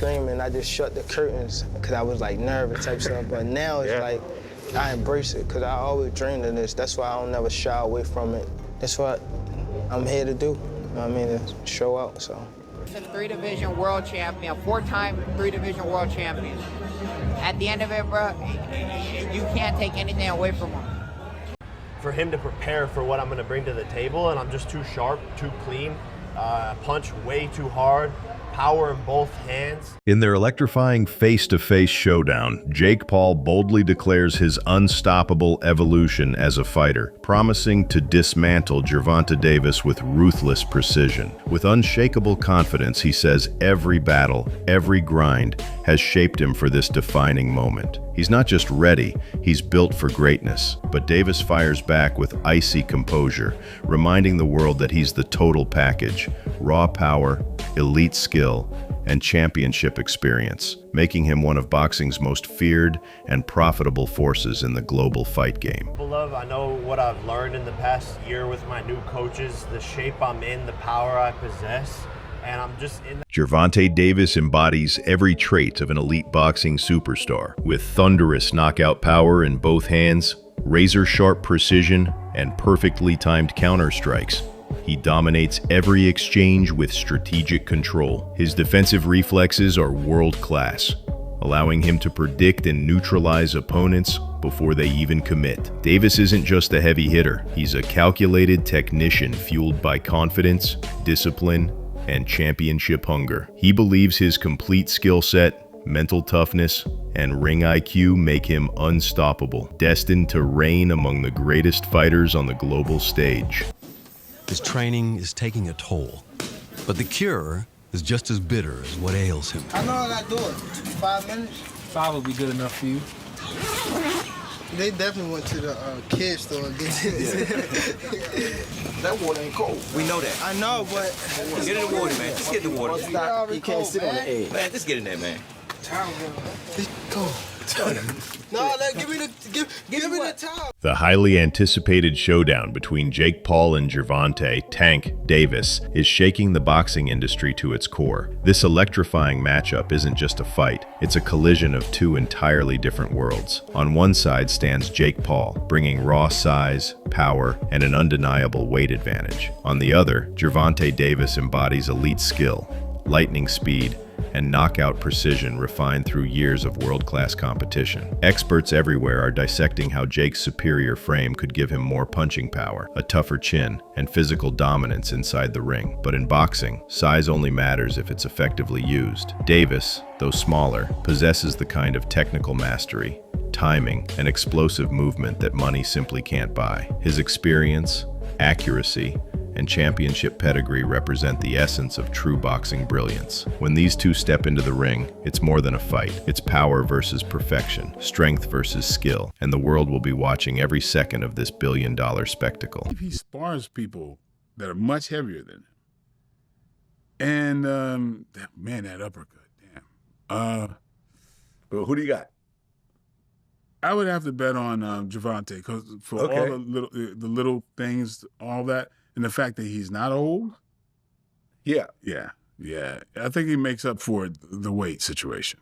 screaming. I just shut the curtains because I was like nervous type stuff. But now it's like I embrace it because I always dreamed of this. That's why I don't never shy away from it. That's what I'm here to do. You know what I mean? To show out. So. He's a 3-division world champion, 4-time 3-division world champion. At the end of it, bro, you can't take anything away from him. For him to prepare for what I'm going to bring to the table, and I'm just too sharp, too clean, punch way too hard, power in both hands. In their electrifying face-to-face showdown, Jake Paul boldly declares his unstoppable evolution as a fighter, promising to dismantle Gervonta Davis with ruthless precision. With unshakable confidence, he says every battle, every grind has shaped him for this defining moment. He's not just ready, he's built for greatness. But Davis fires back with icy composure, reminding the world that he's the total package: raw power, elite skill, and championship experience, making him one of boxing's most feared and profitable forces in the global fight game. Love, I know what I've learned in the past year with my new coaches, the shape I'm in, the power I possess, and I'm just in. Gervonta Davis embodies every trait of an elite boxing superstar, with thunderous knockout power in both hands, razor-sharp precision, and perfectly timed counter-strikes. He dominates every exchange with strategic control. His defensive reflexes are world-class, allowing him to predict and neutralize opponents before they even commit. Davis isn't just a heavy hitter. He's a calculated technician fueled by confidence, discipline, and championship hunger. He believes his complete skill set, mental toughness, and ring IQ make him unstoppable, destined to reign among the greatest fighters on the global stage. His training is taking a toll, but the cure is just as bitter as what ails him. I know I got to do it. 5 minutes? 5 would be good enough for you. They definitely went to the kids store and get it. That water ain't cold. We know that. I know, but... Get in the water, man. Just get in the water. You can't sit on the edge. Man, just get in there, man. Go. No, give me the towel. The highly anticipated showdown between Jake Paul and Gervonta "Tank" Davis is shaking the boxing industry to its core. This electrifying matchup isn't just a fight, it's a collision of two entirely different worlds. On one side stands Jake Paul, bringing raw size, power, and an undeniable weight advantage. On the other, Gervonta Davis embodies elite skill, lightning speed, and knockout precision refined through years of world-class competition. Experts everywhere are dissecting how Jake's superior frame could give him more punching power, a tougher chin, and physical dominance inside the ring. But in boxing, size only matters if it's effectively used. Davis, though smaller, possesses the kind of technical mastery, timing, and explosive movement that money simply can't buy. His experience, accuracy, and championship pedigree represent the essence of true boxing brilliance. When these two step into the ring, it's more than a fight. It's power versus perfection, strength versus skill, and the world will be watching every second of this billion-dollar spectacle. He spars people that are much heavier than him. And, man, that uppercut, damn. Well, who do you got? I would have to bet on Gervonta, because for all the little things, all that, and the fact that he's not old. Yeah. Yeah. I think he makes up for the weight situation.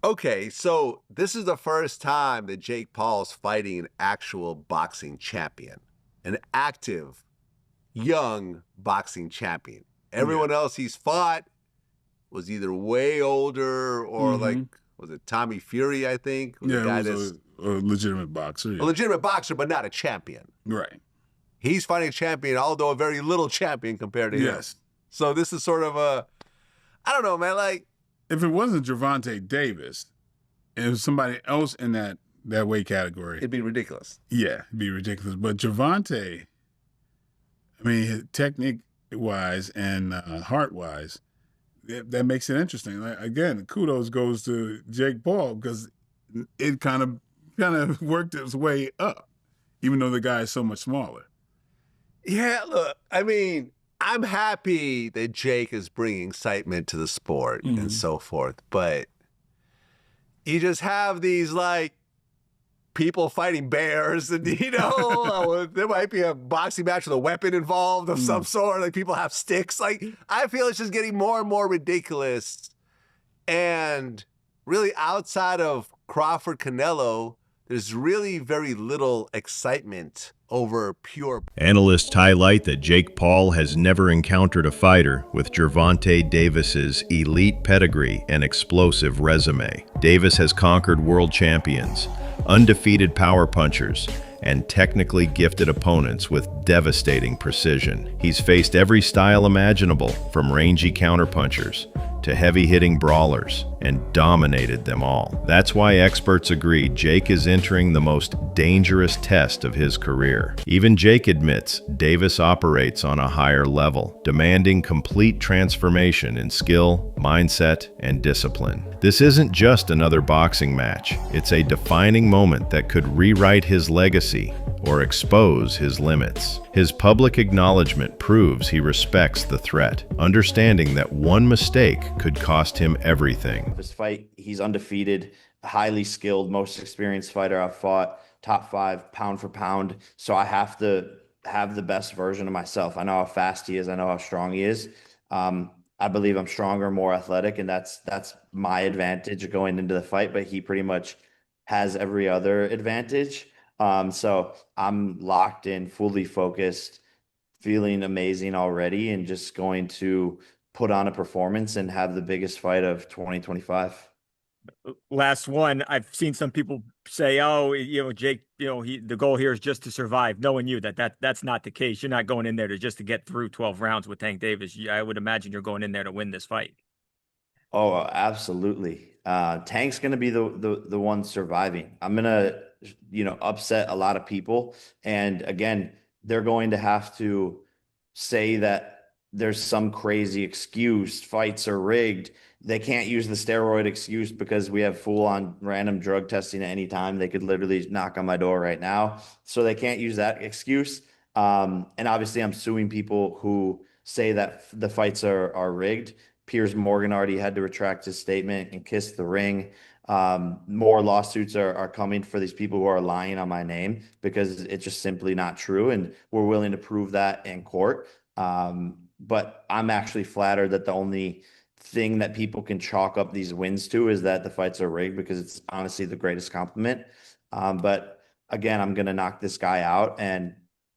Okay, so this is the first time that Jake Paul's fighting an actual boxing champion, an active, young boxing champion. Everyone else he's fought was either way older or like, was it Tommy Fury, I think? Yeah, he was a legitimate boxer. Yeah. A legitimate boxer, but not a champion. Right. He's fighting a champion, although a very little champion compared to him. Yes. So this is sort of a, I don't know, man, like. If it wasn't Gervonta Davis, and it was somebody else in that weight category. It'd be ridiculous. Yeah, it'd be ridiculous. But Gervonta, I mean, technique-wise and heart-wise, that makes it interesting. Like, again, kudos goes to Jake Paul because it kind of worked its way up, even though the guy is so much smaller. Yeah, look, I mean, I'm happy that Jake is bringing excitement to the sport and so forth, but you just have these, like, people fighting bears, and there might be a boxing match with a weapon involved of some sort. Like people have sticks. Like I feel it's just getting more and more ridiculous. And really, outside of Crawford Canelo, there's really very little excitement over pure. Analysts highlight that Jake Paul has never encountered a fighter with Gervonta Davis's elite pedigree and explosive resume. Davis has conquered world champions, undefeated power punchers, and technically gifted opponents with devastating precision. He's faced every style imaginable, from rangy counterpunchers to heavy-hitting brawlers, and dominated them all. That's why experts agree Jake is entering the most dangerous test of his career. Even Jake admits Davis operates on a higher level, demanding complete transformation in skill, mindset, and discipline. This isn't just another boxing match. It's a defining moment that could rewrite his legacy or expose his limits. His public acknowledgement proves he respects the threat, understanding that one mistake could cost him everything. This fight, he's undefeated, highly skilled, most experienced fighter I've fought, top 5 pound for pound. So I have to have the best version of myself. I know how fast he is. I know how strong he is. I believe I'm stronger, more athletic, and that's my advantage going into the fight, but he pretty much has every other advantage. So I'm locked in, fully focused, feeling amazing already, and just going to put on a performance and have the biggest fight of 2025. Last one, I've seen some people say, oh, Jake, the goal here is just to survive. Knowing you, that's not the case. You're not going in there just to get through 12 rounds with Tank Davis. I would imagine you're going in there to win this fight. Oh, absolutely. Tank's going to be the one surviving. I'm going to, upset a lot of people. And again, they're going to have to say that there's some crazy excuse, fights are rigged. They can't use the steroid excuse because we have full-on random drug testing at any time. They could literally knock on my door right now. So they can't use that excuse. And obviously I'm suing people who say that the fights are rigged. Piers Morgan already had to retract his statement and kiss the ring. More lawsuits are coming for these people who are lying on my name because it's just simply not true. And we're willing to prove that in court. But I'm actually flattered that the only thing that people can chalk up these wins to is that the fights are rigged, because it's honestly the greatest compliment. But again, I'm going to knock this guy out and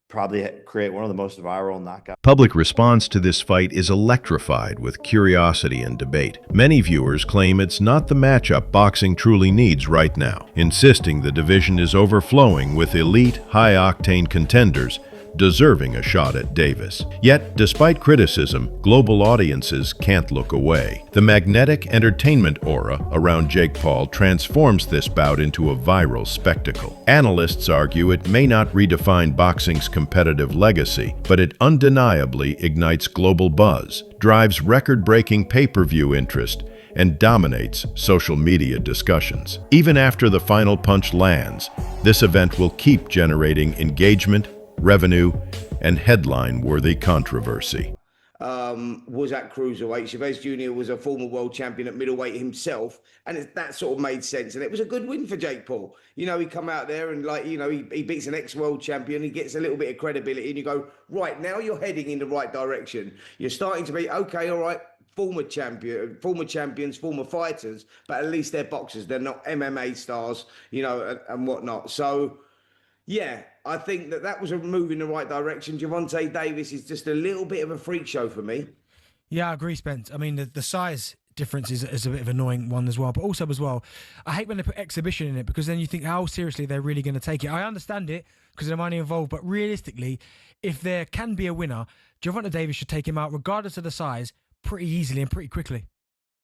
probably create one of the most viral knockouts. Public response to this fight is electrified with curiosity and debate. Many viewers claim it's not the matchup boxing truly needs right now, insisting the division is overflowing with elite, high-octane contenders deserving a shot at Davis. Yet, despite criticism, global audiences can't look away. The magnetic entertainment aura around Jake Paul transforms this bout into a viral spectacle. Analysts argue it may not redefine boxing's competitive legacy, but it undeniably ignites global buzz, drives record-breaking pay-per-view interest, and dominates social media discussions. Even after the final punch lands, this event will keep generating engagement, revenue, and headline-worthy controversy. Was at cruiserweight. Chavez Jr. was a former world champion at middleweight himself, and that sort of made sense. And it was a good win for Jake Paul. He come out there and he beats an ex-world champion. He gets a little bit of credibility, and you go, right, now you're heading in the right direction. You're starting to be, okay, all right, former champions, former fighters, but at least they're boxers. They're not MMA stars, and whatnot. So, yeah, I think that was a move in the right direction. Gervonta Davis is just a little bit of a freak show for me. Yeah, I agree, Spence. I mean, the size difference is a bit of an annoying one as well. But also as well, I hate when they put exhibition in it, because then you think how seriously they're really going to take it. I understand it because of the money involved, but realistically, if there can be a winner, Gervonta Davis should take him out, regardless of the size, pretty easily and pretty quickly.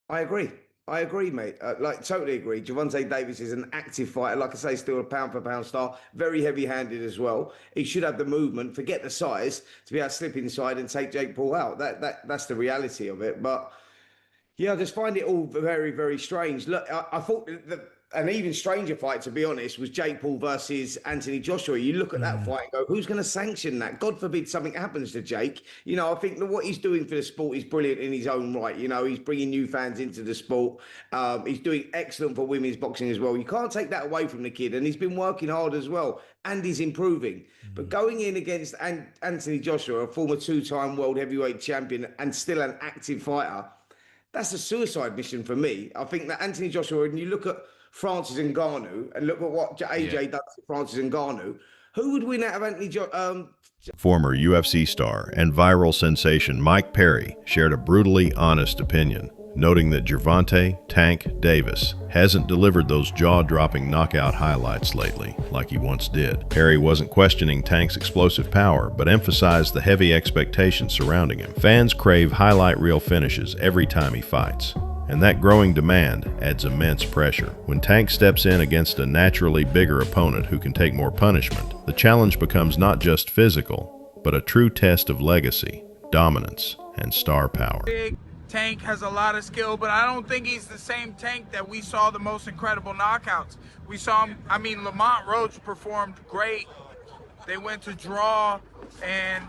I agree, mate. Totally agree. Gervonta Davis is an active fighter. Like I say, still a pound-for-pound star. Very heavy-handed as well. He should have the movement, forget the size, to be able to slip inside and take Jake Paul out. That's the reality of it. But, yeah, I just find it all very, very strange. Look, I thought that an even stranger fight, to be honest, was Jake Paul versus Anthony Joshua. You look at that fight and go, who's going to sanction that? God forbid something happens to Jake. You know, I think that what he's doing for the sport is brilliant in his own right. You know, he's bringing new fans into the sport. He's doing excellent for women's boxing as well. You can't take that away from the kid. And he's been working hard as well. And he's improving. But going in against Anthony Joshua, a former two-time world heavyweight champion and still an active fighter, that's a suicide mission for me. I think that Anthony Joshua, and you look at Francis Ngannou and look at what AJ does to Francis Ngannou, who would win out of Anthony Joshua? Former UFC star and viral sensation Mike Perry shared a brutally honest opinion, noting that Gervonta "Tank" Davis hasn't delivered those jaw-dropping knockout highlights lately like he once did. Perry wasn't questioning Tank's explosive power, but emphasized the heavy expectations surrounding him. Fans crave highlight reel finishes every time he fights, and that growing demand adds immense pressure. When Tank steps in against a naturally bigger opponent who can take more punishment, the challenge becomes not just physical, but a true test of legacy, dominance, and star power. Tank has a lot of skill, but I don't think he's the same Tank that we saw the most incredible knockouts. We saw him, I mean, Lamont Roach performed great. They went to draw, and,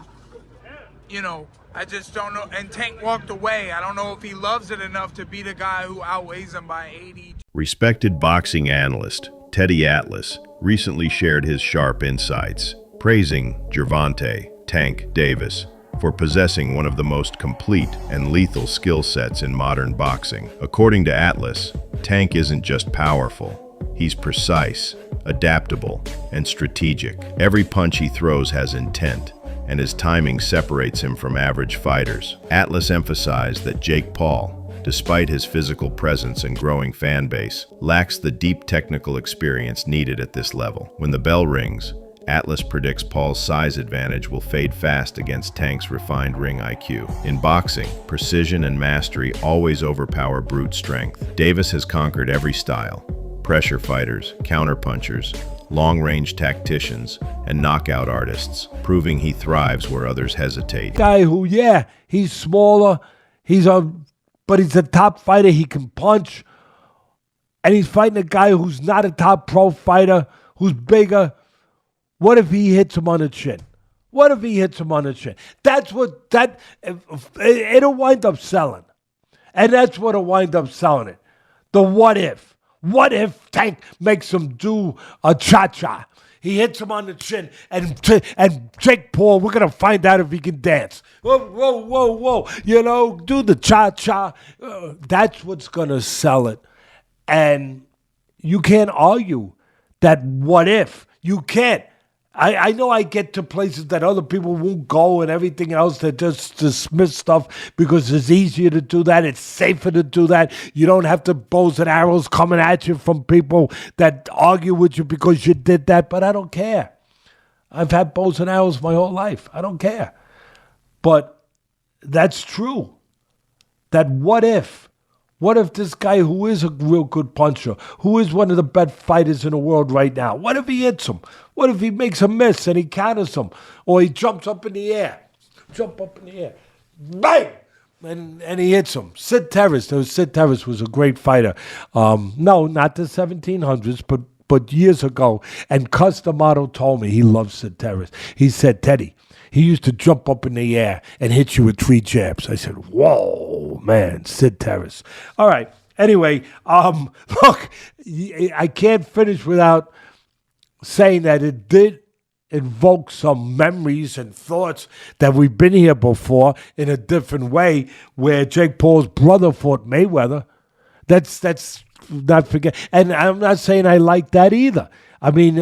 you know, I just don't know. And Tank walked away. I don't know if he loves it enough to beat a guy who outweighs him by 80. Respected boxing analyst Teddy Atlas recently shared his sharp insights, praising Gervonta "Tank" Davis for possessing one of the most complete and lethal skill sets in modern boxing. According to Atlas, Tank isn't just powerful, he's precise, adaptable, and strategic. Every punch he throws has intent, and his timing separates him from average fighters. Atlas emphasized that Jake Paul, despite his physical presence and growing fan base, lacks the deep technical experience needed at this level. When the bell rings, Atlas predicts Paul's size advantage will fade fast against Tank's refined ring IQ. In boxing, precision and mastery always overpower brute strength. Davis has conquered every style: pressure fighters, counterpunchers, long-range tacticians, and knockout artists, proving he thrives where others hesitate. Guy who, he's smaller, but he's a top fighter, he can punch, and he's fighting a guy who's not a top pro fighter, who's bigger. What if he hits him on the chin? What if he hits him on the chin? It'll wind up selling. And that's what'll wind up selling it. The what if. What if Tank makes him do a cha-cha? He hits him on the chin, and Jake Paul, we're going to find out if he can dance. Whoa. You know, do the cha-cha. That's what's going to sell it. And you can't argue that what if. You can't. I know I get to places that other people won't go and everything else. They just dismiss stuff because it's easier to do that. It's safer to do that. You don't have to bows and arrows coming at you from people that argue with you because you did that. But I don't care. I've had bows and arrows my whole life. I don't care. But that's true. That what if? What if this guy who is a real good puncher, who is one of the best fighters in the world right now, what if he hits him? What if he makes a miss and he counters him? Or he jumps up in the air. Bang! And he hits him. Sid Terrace was a great fighter. No, not the 1700s, but years ago. And Cus D'Amato told me he loves Sid Terrace. He said, Teddy, he used to jump up in the air and hit you with 3 jabs. I said, whoa, man, Sid Terrace. All right. Anyway, look, I can't finish without saying that it did invoke some memories and thoughts that we've been here before in a different way, where Jake Paul's brother fought Mayweather. That's not forget. And I'm not saying I like that either. I mean,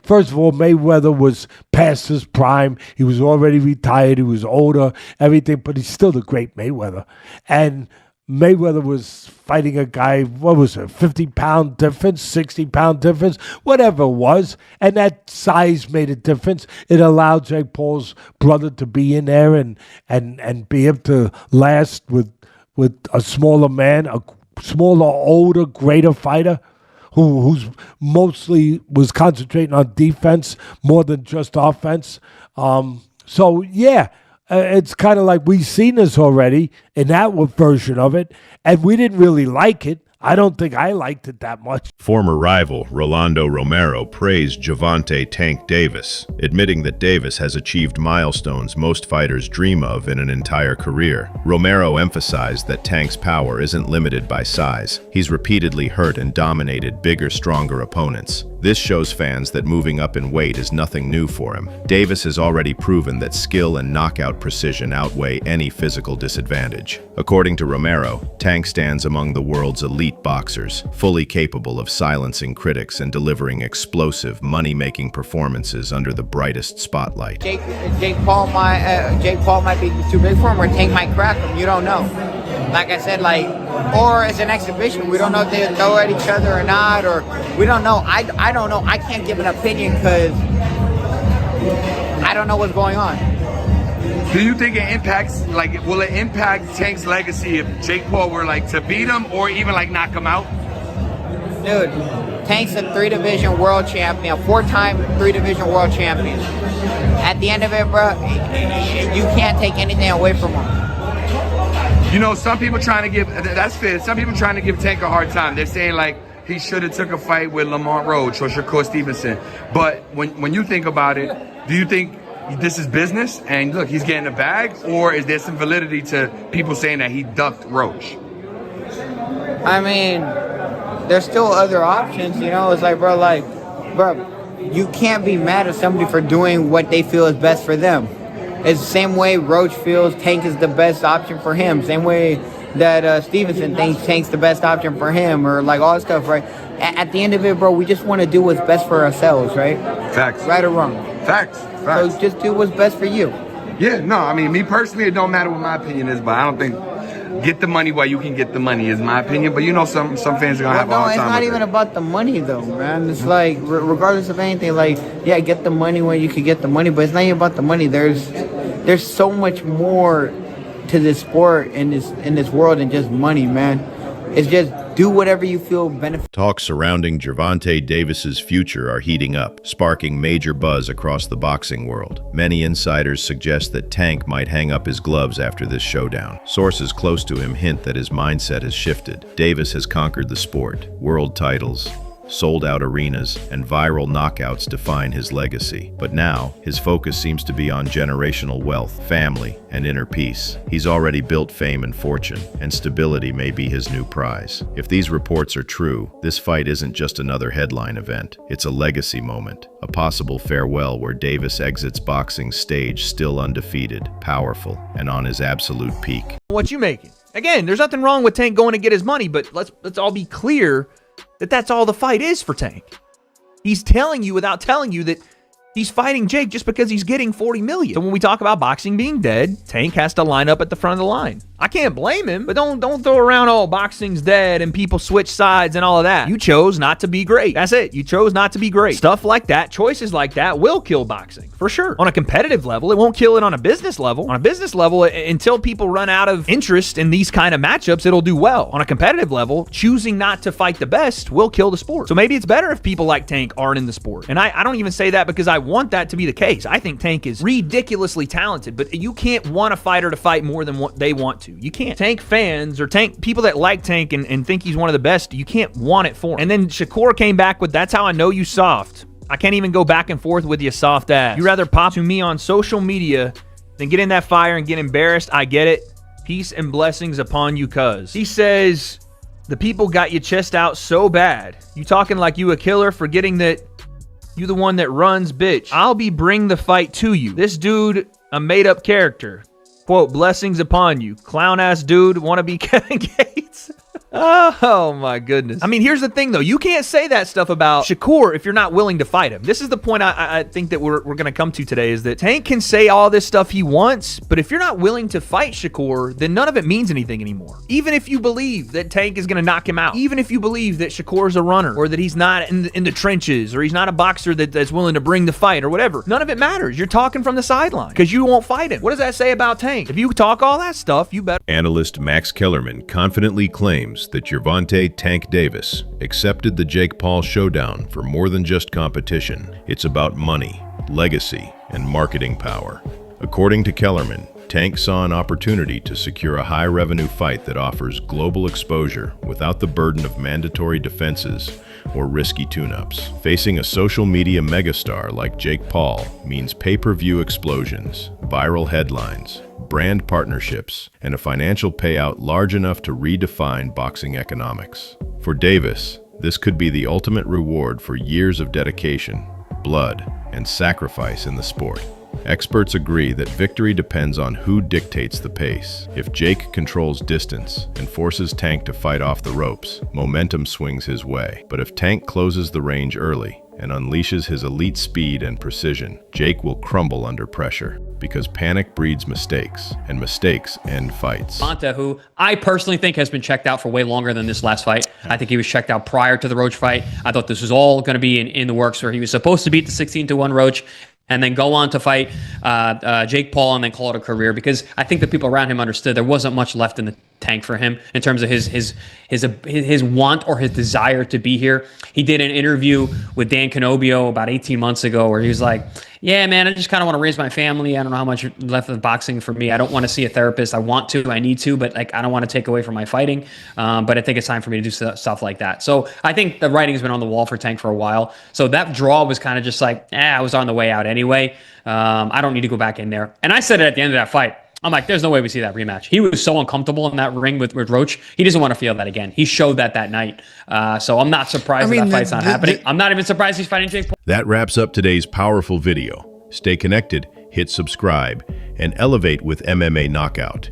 first of all, Mayweather was past his prime. He was already retired. He was older, everything, but he's still the great Mayweather. And Mayweather was fighting a guy, 50-pound difference, 60-pound difference, whatever it was. And that size made a difference. It allowed Jake Paul's brother to be in there and be able to last with a smaller man, a smaller, older, greater fighter. Who's mostly was concentrating on defense more than just offense. It's kind of like we've seen this already in that version of it, and we didn't really like it. I don't think I liked it that much. Former rival Rolando Romero praised Gervonta "Tank" Davis, admitting that Davis has achieved milestones most fighters dream of in an entire career. Romero emphasized that Tank's power isn't limited by size. He's repeatedly hurt and dominated bigger, stronger opponents. This shows fans that moving up in weight is nothing new for him. Davis has already proven that skill and knockout precision outweigh any physical disadvantage. According to Romero, Tank stands among the world's elite boxers, fully capable of silencing critics and delivering explosive, money-making performances under the brightest spotlight. Jake Paul might be too big for him, or Tank might crack him. You don't know. Like I said, or as an exhibition, we don't know if they throw at each other or not, or we don't know. I don't know. I can't give an opinion because I don't know what's going on. Do you think it impacts, will it impact Tank's legacy if Jake Paul were to beat him or even knock him out? Dude, Tank's a 3-division world champion, 4-time 3-division world champion. At the end of it, bro, you can't take anything away from him. You know, some people trying to give, that's fair, some people trying to give Tank a hard time. They're saying he should have took a fight with Lamont Roach or Shakur Stevenson. But when you think about it, do you think this is business and look, he's getting a bag, or is there some validity to people saying that he ducked Roach? I mean, there's still other options, you know. It's bro, you can't be mad at somebody for doing what they feel is best for them. It's the same way Roach feels Tank is the best option for him. Same way that Stevenson thinks Tank's the best option for him, or all this stuff, right? At the end of it, bro, we just want to do what's best for ourselves, right? Facts. Right or wrong? Facts. So just do what's best for you. Yeah, no, I mean, me personally, it don't matter what my opinion is, but I don't think get the money while you can get the money is my opinion. But you know, some fans are going to have a hard time. No, it's not even about the money, though, man. It's regardless of anything, yeah, get the money when you can get the money, but it's not even about the money. There's so much more to this sport in this world than just money, man. It's just do whatever you feel benefits. Talks surrounding Gervonta Davis's future are heating up, sparking major buzz across the boxing world. Many insiders suggest that Tank might hang up his gloves after this showdown. Sources close to him hint that his mindset has shifted. Davis has conquered the sport. World titles, sold-out arenas, and viral knockouts define his legacy. But now, his focus seems to be on generational wealth, family, and inner peace. He's already built fame and fortune, and stability may be his new prize. If these reports are true, this fight isn't just another headline event. It's a legacy moment, a possible farewell where Davis exits boxing's stage still undefeated, powerful, and on his absolute peak. What you making? Again, there's nothing wrong with Tank going to get his money, but let's all be clear that that's all the fight is for Tank. He's telling you without telling you that he's fighting Jake just because he's getting $40 million. So when we talk about boxing being dead, Tank has to line up at the front of the line. I can't blame him, but don't throw around, oh, boxing's dead and people switch sides and all of that. You chose not to be great. That's it. You chose not to be great. Stuff like that, choices like that will kill boxing, for sure. On a competitive level, it won't kill it on a business level. On a business level, until people run out of interest in these kind of matchups, it'll do well. On a competitive level, choosing not to fight the best will kill the sport. So maybe it's better if people like Tank aren't in the sport. And I don't even say that because I want that to be the case. I think Tank is ridiculously talented, but you can't want a fighter to fight more than what they want to. You can't. Tank fans or Tank people that like Tank and think he's one of the best, you can't want it for him. And then Shakur came back with, that's how I know you soft. I can't even go back and forth with you soft ass. You rather pop to me on social media than get in that fire and get embarrassed. I get it. Peace and blessings upon you, cuz. He says, the people got you chest out so bad. You talking like you a killer, forgetting that you the one that runs, bitch. I'll be bring the fight to you. This dude, a made-up character. Quote, blessings upon you. Clown-ass dude, wanna be Kevin Gates? Oh my goodness. I mean, here's the thing though. You can't say that stuff about Shakur if you're not willing to fight him. This is the point I think that we're going to come to today, is that Tank can say all this stuff he wants, but if you're not willing to fight Shakur, then none of it means anything anymore. Even if you believe that Tank is going to knock him out, even if you believe that Shakur's a runner, or that he's not in the trenches, or he's not a boxer that's willing to bring the fight, or whatever, none of it matters. You're talking from the sideline because you won't fight him. What does that say about Tank? If you talk all that stuff, you better. Analyst Max Kellerman confidently claims that Gervonta "Tank" Davis accepted the Jake Paul showdown for more than just competition. It's about money, legacy, and marketing power. According to Kellerman, Tank saw an opportunity to secure a high-revenue fight that offers global exposure without the burden of mandatory defenses or risky tune-ups. Facing a social media megastar like Jake Paul means pay-per-view explosions, viral headlines, brand partnerships, and a financial payout large enough to redefine boxing economics. For Davis, this could be the ultimate reward for years of dedication, blood, and sacrifice in the sport. Experts agree that victory depends on who dictates the pace. If Jake controls distance and forces Tank to fight off the ropes, momentum swings his way. But if Tank closes the range early and unleashes his elite speed and precision, Jake will crumble under pressure, because panic breeds mistakes, and mistakes end fights. Gervonta, who I personally think has been checked out for way longer than this last fight. I think he was checked out prior to the Roach fight. I thought this was all going to be in the works, where he was supposed to beat the 16-1 Roach and then go on to fight Jake Paul and then call it a career, because I think the people around him understood there wasn't much left in the tank for him in terms of his want or his desire to be here. He did an interview with Dan Canobio about 18 months ago where he was like, yeah, man, I just kind of want to raise my family. I don't know how much left of boxing for me. I don't want to see a therapist. I want to, I need to, but like, I don't want to take away from my fighting. But I think it's time for me to do stuff like that. So I think the writing's been on the wall for Tank for a while. So that draw was kind of just like, I was on the way out anyway. I don't need to go back in there. And I said it at the end of that fight. I'm like, there's no way we see that rematch. He was so uncomfortable in that ring with Roach. He doesn't want to feel that again. He showed that night. So I'm not surprised that fight's not happening. I'm not even surprised he's fighting Jake Paul. That wraps up today's powerful video. Stay connected, hit subscribe, and elevate with MMA Knockout.